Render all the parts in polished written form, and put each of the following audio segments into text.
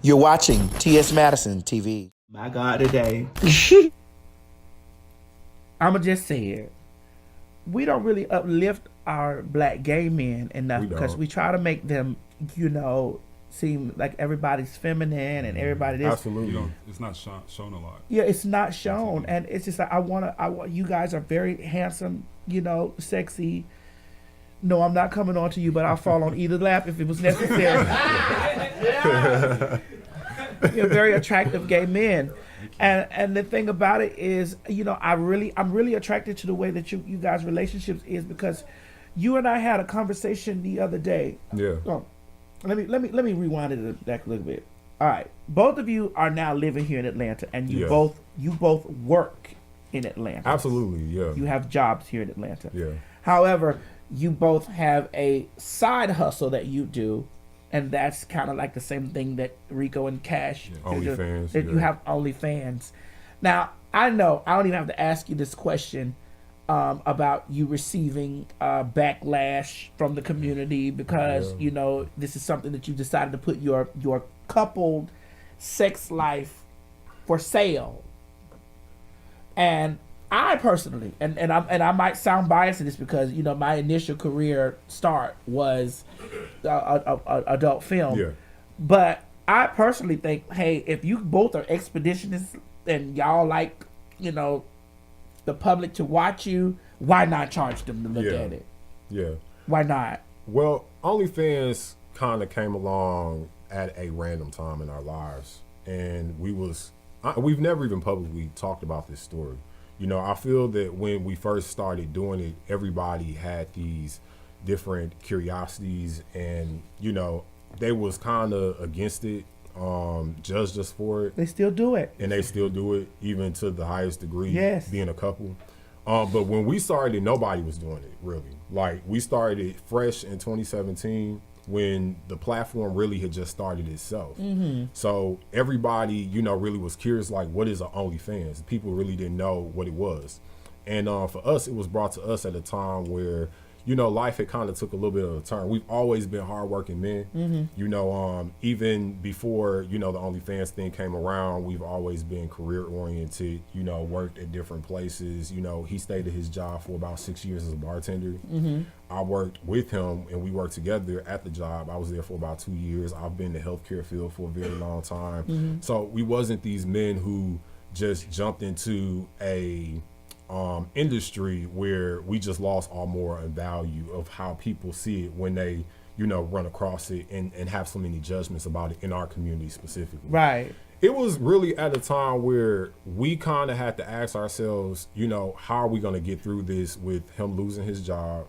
You're watching TS Madison TV. My God, today. I'ma just say it. We don't really uplift our black gay men enough because we try to make them, seem like everybody's feminine and everybody this. Absolutely. It's not shown a lot. Yeah, it's not shown, and it's just like I want. You guys are very handsome, sexy. No, I'm not coming on to you, but I'll fall on either lap if it was necessary. You're very attractive gay men, and the thing about it is, I'm really attracted to the way that you guys' relationships is because you and I had a conversation the other day. Yeah. Oh, let me rewind it back a little bit. All right, both of you are now living here in Atlanta, and you both work in Atlanta. Absolutely, yeah. You have jobs here in Atlanta. Yeah. However, you both have a side hustle that you do, and that's kind of like the same thing that Rico and Cash. Yeah. OnlyFans. That you have OnlyFans. Now, I know I don't even have to ask you this question about you receiving backlash from the community because this is something that you decided to put your coupled sex life for sale. And I personally, and I might sound biased in this because my initial career start was adult film, but I personally think, hey, if you both are expeditionists and y'all like the public to watch you, why not charge them to look at it? Yeah. Why not? Well, OnlyFans kind of came along at a random time in our lives, and we've never even publicly talked about this story. I feel that when we first started doing it, everybody had these different curiosities and, they was kind of against it, judged us for it. They still do it. And they still do it, even to the highest degree, being a couple. But when we started, nobody was doing it, really. Like, we started fresh in 2017 when the platform really had just started itself. Mm-hmm. So everybody, really was curious, like, what is an OnlyFans? People really didn't know what it was. And for us, it was brought to us at a time where, life had kind of took a little bit of a turn. We've always been hardworking men. Mm-hmm. Even before, the OnlyFans thing came around, we've always been career oriented, worked at different places. He stayed at his job for about 6 years as a bartender. Mm-hmm. I worked with him and we worked together at the job. I was there for about 2 years. I've been in the healthcare field for a very long time. Mm-hmm. So we wasn't these men who just jumped into a industry where we just lost all moral and value of how people see it when they, run across it and have so many judgments about it in our community specifically. Right. It was really at a time where we kind of had to ask ourselves, how are we going to get through this with him losing his job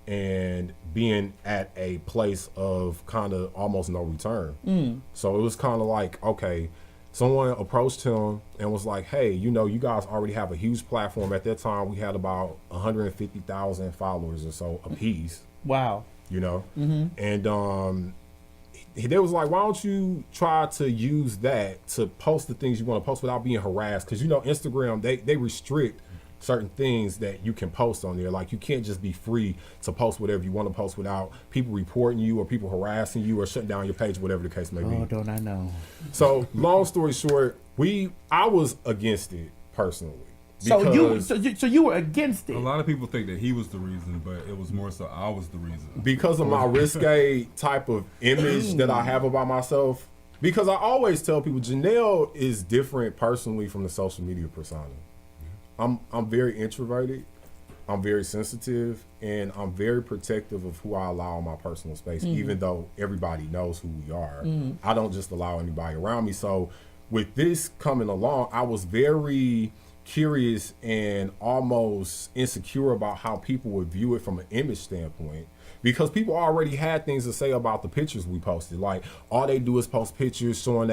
and being at a place of kind of almost no return. So it was kind of like, okay, someone approached him and was like, hey, you guys already have a huge platform. At that time, we had about 150,000 followers or so apiece. Wow. Mm-hmm. And they was like, why don't you try to use that to post the things you want to post without being harassed? Because, Instagram, they restrict certain things that you can post on there. Like, you can't just be free to post whatever you want to post without people reporting you or people harassing you or shutting down your page, whatever the case may be. Oh, don't I know? So, long story short, I was against it personally. So you were against it. A lot of people think that he was the reason, but it was more so I was the reason. Because of my risque type of image that I have about myself. Because I always tell people, Johnell is different personally from the social media persona. I'm very introverted, I'm very sensitive, and I'm very protective of who I allow in my personal space, even though everybody knows who we are. I don't just allow anybody around me. So with this coming along, I was very curious and almost insecure about how people would view it from an image standpoint. Because people already had things to say about the pictures we posted. Like, all they do is post pictures showing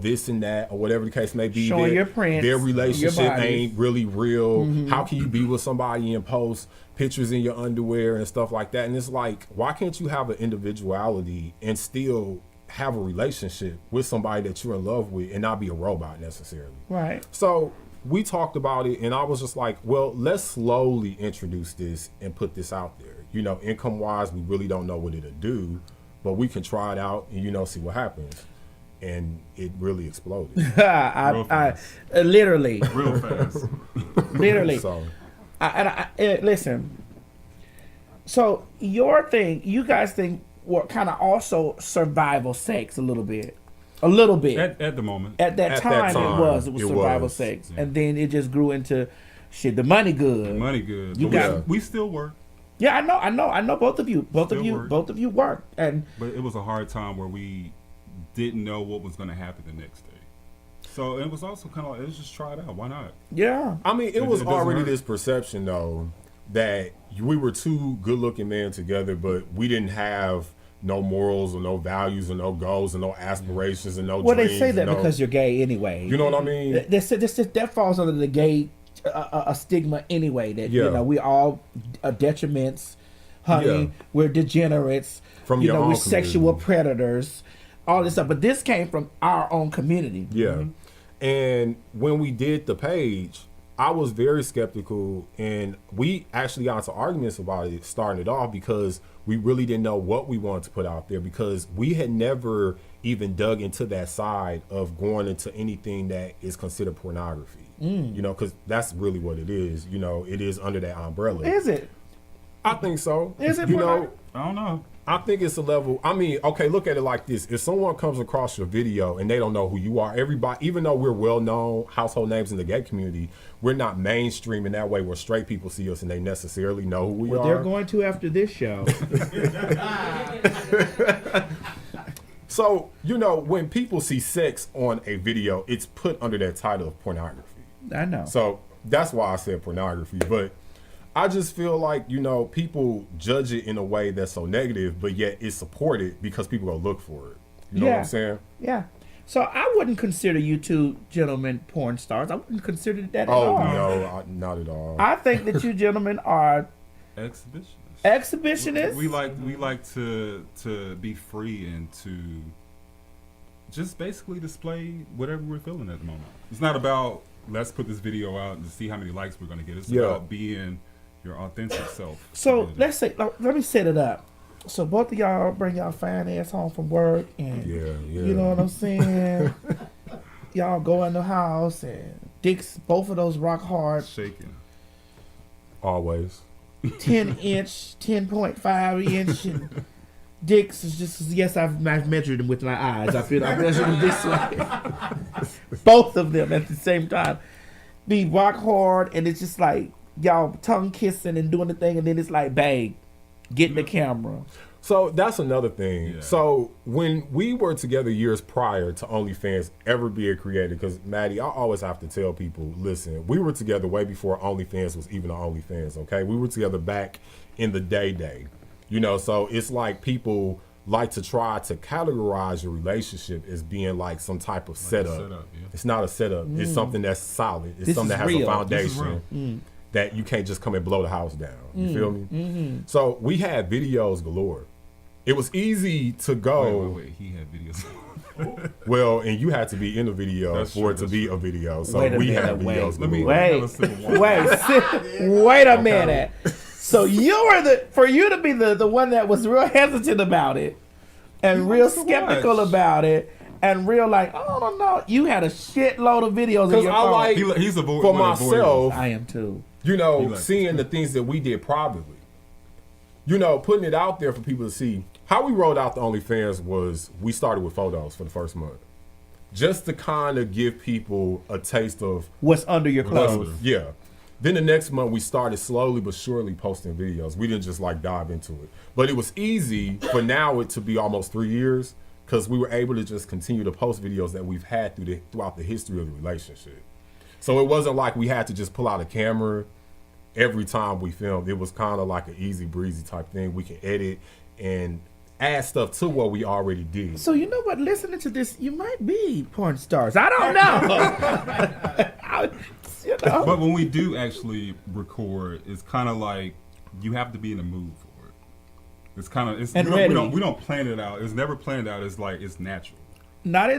this and that, or whatever the case may be. Showing your prints, their relationship ain't really real. Mm-hmm. How can you be with somebody and post pictures in your underwear and stuff like that? And it's like, why can't you have an individuality and still have a relationship with somebody that you're in love with and not be a robot necessarily? Right. So we talked about it, and I was just like, well, let's slowly introduce this and put this out there. Income wise, we really don't know what it'll do, but we can try it out and see what happens. and it really exploded. Literally. Real fast. Literally. So, Listen. So your thing, you guys think, were kind of also survival sex a little bit. A little bit. At the moment. At that time, it was survival sex. Yeah. And then it just grew into shit, the money good. The money good. You got we still work. Yeah, I know both of you. Both of you work. But it was a hard time where we didn't know what was going to happen the next day. So it was also kind of like, let's just try it out. Why not? Yeah. I mean, it was already this perception though that we were two good-looking men together, but we didn't have no morals or no values or no goals or no aspirations and no dreams. Well, they say that because you're gay anyway. You know what I mean? That falls under the gay a stigma anyway. That you know we all are detriments, honey. Yeah. We're degenerates. From your own we're community. Sexual predators. All this stuff, but this came from our own community. Yeah, and when we did the page, I was very skeptical, and we actually got into arguments about it starting it off because we really didn't know what we wanted to put out there because we had never even dug into that side of going into anything that is considered pornography. You know, because that's really what it is. You know, it is under that umbrella. Is it? I think so. Is it? You know, I don't know. I think it's a level. I mean, okay, look at it like this. If someone comes across your video and they don't know who you are, everybody, even though we're well-known household names in the gay community, we're not mainstream in that way where straight people see us and they necessarily know who we are. They're going to after this show. So, you know, when people see sex on a video, it's put under that title of pornography. I know. So that's why I said pornography. But I just feel like, you know, people judge it in a way that's so negative, but yet it's supported because people go look for it. You know what I'm saying? Yeah. So I wouldn't consider you two gentlemen porn stars. I wouldn't consider that at all. Oh, no, not at all. I think that you gentlemen are exhibitionists. Exhibitionists? We like to be free and to just basically display whatever we're feeling at the moment. It's not about let's put this video out and see how many likes we're gonna get. It's about being your authentic self. So let's say, let me set it up. So both of y'all bring y'all fine ass home from work, and you know what I'm saying. Y'all go in the house and dicks, both of those rock hard, shaking. Always. 10-inch, 10.5 inch, and dicks is just I've measured them with my eyes. I measured them this way. Both of them at the same time. Be rock hard, and it's just like y'all tongue kissing and doing the thing, and then it's like, bang, get in the camera. So that's another thing. Yeah. So when we were together years prior to OnlyFans ever being created, because Maddie, I always have to tell people, listen, we were together way before OnlyFans was even an OnlyFans, okay? We were together back in the day. You know, so it's like people like to try to categorize your relationship as being like some type of setup. It's not a setup. It's something that's solid. It's something that has a foundation that you can't just come and blow the house down. You feel me? Mm-hmm. So we had videos galore. It was easy to go. Wait. He had videos. Well, and you had to be in the video for it to be a video. So we had videos galore. Wait a minute. So you were for you to be the one that was real hesitant about it and real skeptical about it and real like, oh, no, no. You had a shitload of videos in your phone. Like, he's a for myself, I am too. You know, seeing the things that we did privately. You know, putting it out there for people to see. How we rolled out the OnlyFans was we started with photos for the first month. Just to kind of give people a taste of what's under your clothes. Yeah. Then the next month we started slowly but surely posting videos. We didn't just like dive into it. But it was easy for now it to be almost 3 years because we were able to just continue to post videos that we've had throughout the history of the relationship. So it wasn't like we had to just pull out a camera every time we filmed. It was kind of like an easy breezy type thing. We can edit and add stuff to what we already did. So you know what? Listening to this, you might be porn stars. I don't know. But when we do actually record, it's kind of like you have to be in the mood for it. It's kind of we don't plan it out. It's never planned out. It's like it's natural. Not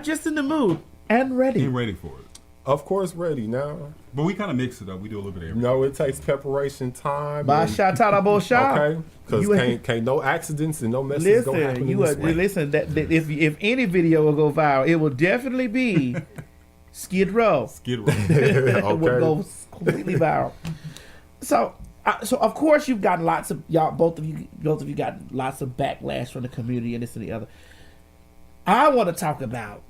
just in the mood and ready. And ready for it. Of course, ready now. But we kind of mix it up. We do a little bit of everything. No, it takes preparation time. Okay, because can't no accidents and no messes gonna happen. Listen, that if any video will go viral, it will definitely be Skid Row. Skid Row. It will go completely viral. So of course you've gotten lots of both of you got lots of backlash from the community and this and the other. I want to talk about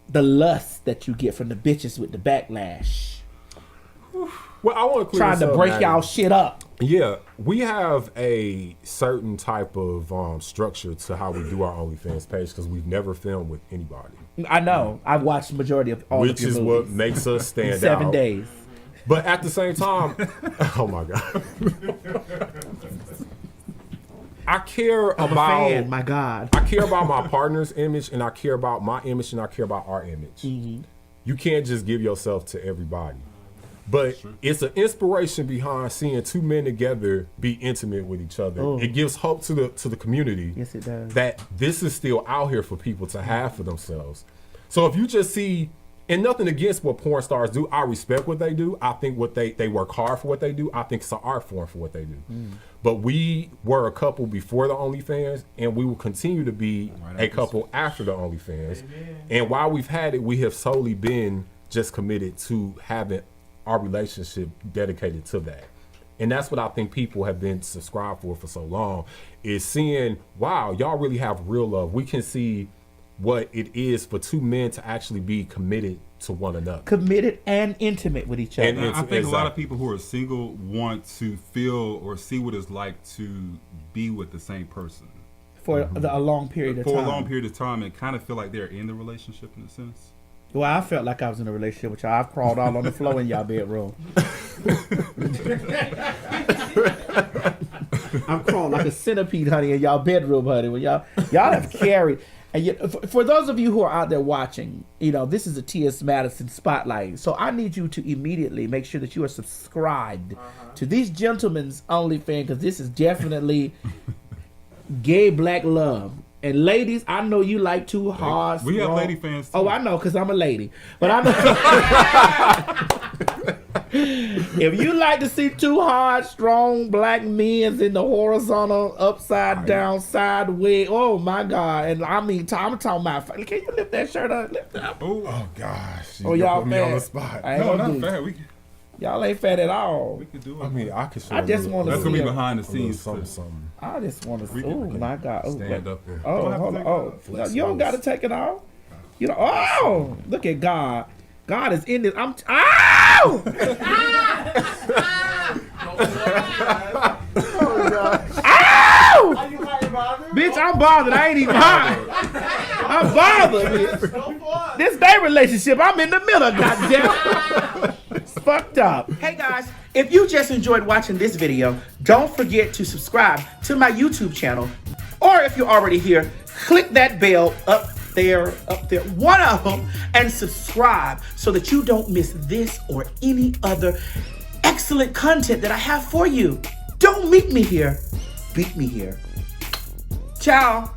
the lust that you get from the bitches with the backlash. Well, I want to trying to break y'all shit up. Yeah, we have a certain type of structure to how we do our OnlyFans page because we've never filmed with anybody. I know. I've watched the majority of all of your movies. Which is what makes us stand out. 7 days. But at the same time, oh my God. I care about fan, my God. I care about my partner's image, and I care about my image, and I care about our image. Mm-hmm. You can't just give yourself to everybody. But it's an inspiration behind seeing two men together be intimate with each other. Oh. It gives hope to the community. Yes, it does. That this is still out here for people to have for themselves. So if you just see, and nothing against what porn stars do, I respect what they do. I think what they work hard for what they do. I think it's an art form for what they do. But we were a couple before the OnlyFans, and we will continue to be a couple after the OnlyFans. Amen. And while we've had it, we have solely been just committed to having our relationship dedicated to that. And that's what I think people have been subscribed for so long, is seeing, wow, y'all really have real love. We can see what it is for two men to actually be committed to one another. Committed and intimate with each other. And I think a lot of people who are single want to feel or see what it's like to be with the same person. For a long period of time. For a long period of time and kind of feel like they're in the relationship in a sense. Well, I felt like I was in a relationship with y'all. I've crawled all on the floor in y'all bedroom. I'm crawling like a centipede, honey, in y'all bedroom, honey. When y'all have carried. And yet, for those of you who are out there watching, this is a T.S. Madison spotlight. So I need you to immediately make sure that you are subscribed to these gentlemen's OnlyFans, because this is definitely gay black love. And ladies, I know you like too hard. We have lady fans too. Oh, I know, because I'm a lady. But I know. If you like to see two hard, strong black men in the horizontal, upside down, sideways, oh my God. And I mean, I'm talking about, can you lift that shirt up? Lift it up. Oh gosh. Y'all put me on the spot. No, not fat. Y'all ain't fat at all. We can do it. I mean, I can show I just want to That's see going to be behind the scenes. Something. I just want to see. Oh my God. Oh, stand up there. Oh, hold on. Oh, you don't got to take it off. Oh, look at God. God is in this. Ow! Oh, gosh. Ow! Bitch, I'm bothered. I ain't even high. I'm bothered, bitch. This day relationship, I'm in the middle, goddamn. It's fucked up. Hey, guys. If you just enjoyed watching this video, don't forget to subscribe to my YouTube channel. Or if you're already here, click that bell up there, one of them, and subscribe so that you don't miss this or any other excellent content that I have for you. Don't meet me here, beat me here. Ciao.